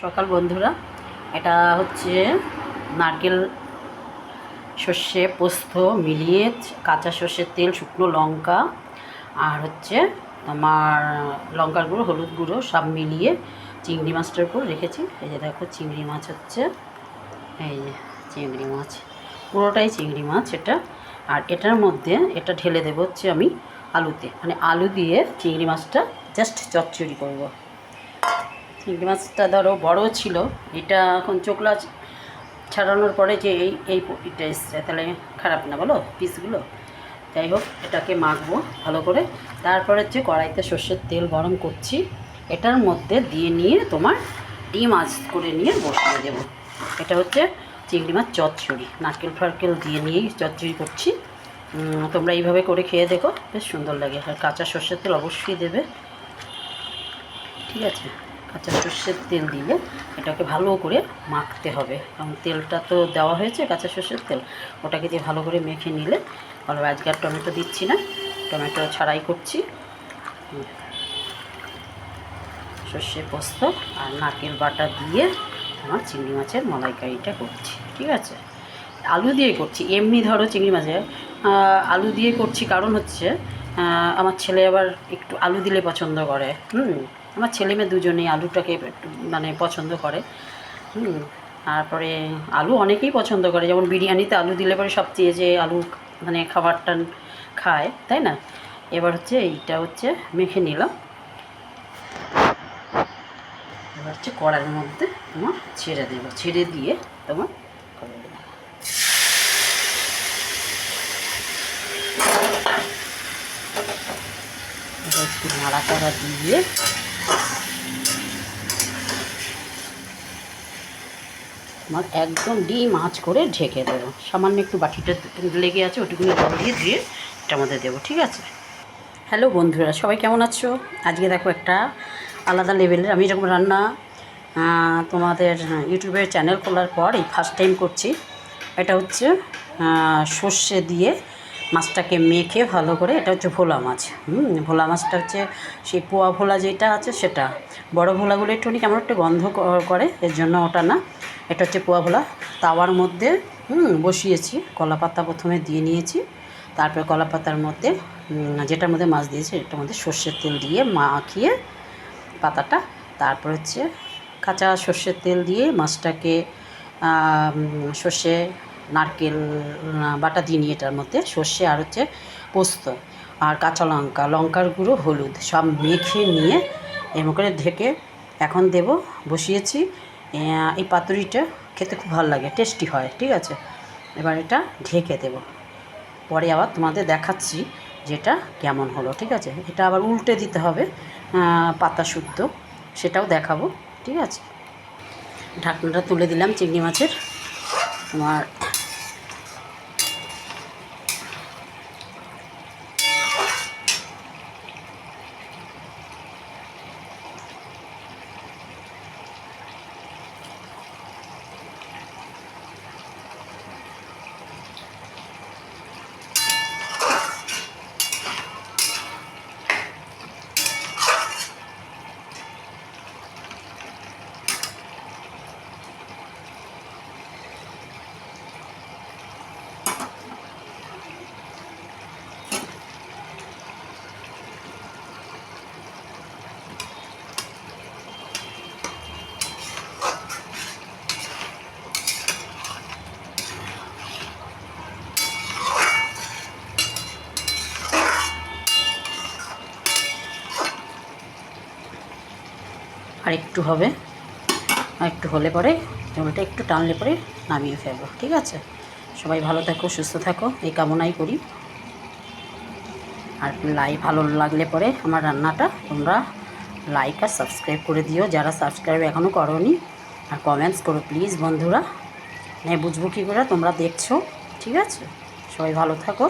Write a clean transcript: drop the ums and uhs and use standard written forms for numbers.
সকাল বন্ধুরা, এটা হচ্ছে নারকেল সর্ষে পোস্ত মিলিয়ে কাঁচা সর্ষের তেল, শুকনো লঙ্কা আর হচ্ছে তোমার লঙ্কার গুঁড়ো, হলুদ গুঁড়ো সব মিলিয়ে চিংড়ি মাছটার উপর রেখেছি। এই যে দেখো চিংড়ি মাছ হচ্ছে, এই যে চিংড়ি মাছ, পুরোটাই চিংড়ি মাছ এটা। আর এটার মধ্যে এটা ঢেলে দেবো হচ্ছে আমি আলুতে, মানে আলু দিয়ে চিংড়ি মাছটা জাস্ট চচ্চড়ি করবো। চিংড়ি মাছটা ধরো বড়ো ছিল, এটা এখন চোখলা ছাড়ানোর পরে যে এইটা এসছে, তাহলে খারাপ না বলো পিসগুলো। যাই হোক, এটাকে মাখবো ভালো করে। তারপরে হচ্ছে কড়াইতে সর্ষের তেল গরম করছি, এটার মধ্যে দিয়ে নিয়ে তোমার ডিম আঁচ করে নিয়ে বসিয়ে দেবো। এটা হচ্ছে চিংড়ি মাছ চচ্চড়ি, নারকেল ফারকেল দিয়ে নিয়েই চচ্চড়ি করছি। তোমরা এইভাবে করে খেয়ে দেখো, বেশ সুন্দর লাগে। আর কাঁচা সর্ষের তেল অবশ্যই দেবে, ঠিক আছে? কাঁচা সর্ষের তেল দিলে এটাকে ভালো করে মাখতে হবে, কারণ তেলটা তো দেওয়া হয়েছে কাঁচা সর্ষের তেল, ওটাকে দিয়ে ভালো করে মেখে নিলে ভালো। আজকে আর টমেটো দিচ্ছি না, টমেটো ছাড়াই করছি। সর্ষে পোস্ত আর নারকেল বাটা দিয়ে আমার চিংড়ি মাছের মালাইকারিটা করছি, ঠিক আছে? আলু দিয়ে করছি, এমনি ধরো চিংড়ি মাছে আলু দিয়ে করছি, কারণ হচ্ছে আমার ছেলে আবার একটু আলু দিলে পছন্দ করে। আমার ছেলে মেয়ে দুজনেই আলুটাকে একটু মানে পছন্দ করে। তারপরে আলু অনেকেই পছন্দ করে, যেমন বিরিয়ানিতে আলু দিলে পরে সবচেয়ে যে আলু মানে খাবারটা খায়, তাই না? এবার হচ্ছে এইটা হচ্ছে মেখে নিলাম, এবার হচ্ছে কড়াইয়ের মধ্যে তোমার ছেড়ে দেবো, ছেড়ে দিয়ে তোমার করে দেবো। এবার একটু নাড়াচাড়া দিয়ে আমার একদম ডিম আঁচ করে ঢেকে দেবো। সামান্য একটু বাটিটা লেগে আছে, ওটুকুনি জল দিয়ে ধুয়ে এটার মধ্যে দেবো, ঠিক আছে? হ্যালো বন্ধুরা, সবাই কেমন আছো? আজকে দেখো একটা আলাদা লেভেলের, আমি যখন রান্না তোমাদের ইউটিউবের চ্যানেল খোলার পর এই ফার্স্ট টাইম করছি। এটা হচ্ছে সর্ষে দিয়ে মাছটাকে মেখে ভালো করে, এটা হচ্ছে ভোলা মাছ। ভোলা মাছটা হচ্ছে সেই পোয়া ভোলা যেটা আছে সেটা। বড় ভোলাগুলো একটুখানি কেমন একটা গন্ধ করে, এর জন্য ওটা না, এটা হচ্ছে পোয়া ভোলা। তাওয়ার মধ্যে বসিয়েছি, কলা পাতা প্রথমে দিয়ে নিয়েছি, তারপরে কলা পাতার মধ্যে যেটার মধ্যে মাছ দিয়েছি এটার মধ্যে সর্ষের তেল দিয়ে মাখিয়ে পাতাটা, তারপর হচ্ছে কাঁচা সর্ষের তেল দিয়ে মাছটাকে সর্ষে নারকেল বাটা দিয়ে নিয়ে এটার মধ্যে সর্ষে আর হচ্ছে পোস্ত আর কাঁচা লঙ্কা, লঙ্কার গুঁড়ো, হলুদ সব মেখে নিয়ে এমন করে ঢেকে এখন দেব, বসিয়েছি। এই পাতুরিটা খেতে খুব ভালো লাগে, টেস্টি হয়, ঠিক আছে? এবার এটা ঢেকে দেব, পরে আবার তোমাদের দেখাচ্ছি যেটা কেমন হলো, ঠিক আছে? এটা আবার উল্টে দিতে হবে পাতা শুদ্ধ, সেটাও দেখাবো, ঠিক আছে? ঢাকনাটা তুলে দিলাম চিংড়ি মাছের। তোমার আর একটু হবে, আর একটু হলে পরে ঝোলটা একটু টানলে পরে নামিয়ে ফেলবো, ঠিক আছে? সবাই ভালো থাকো, সুস্থ থাকো, এই কামনাই করি। আর ভালো লাগলে পরে আমার রান্নাটা তোমরা লাইক আর সাবস্ক্রাইব করে দিও, যারা সাবস্ক্রাইব এখনও করোনি। আর কমেন্টস করো প্লিজ বন্ধুরা, বুঝবো কী করে তোমরা দেখছো, ঠিক আছে? সবাই ভালো থাকো।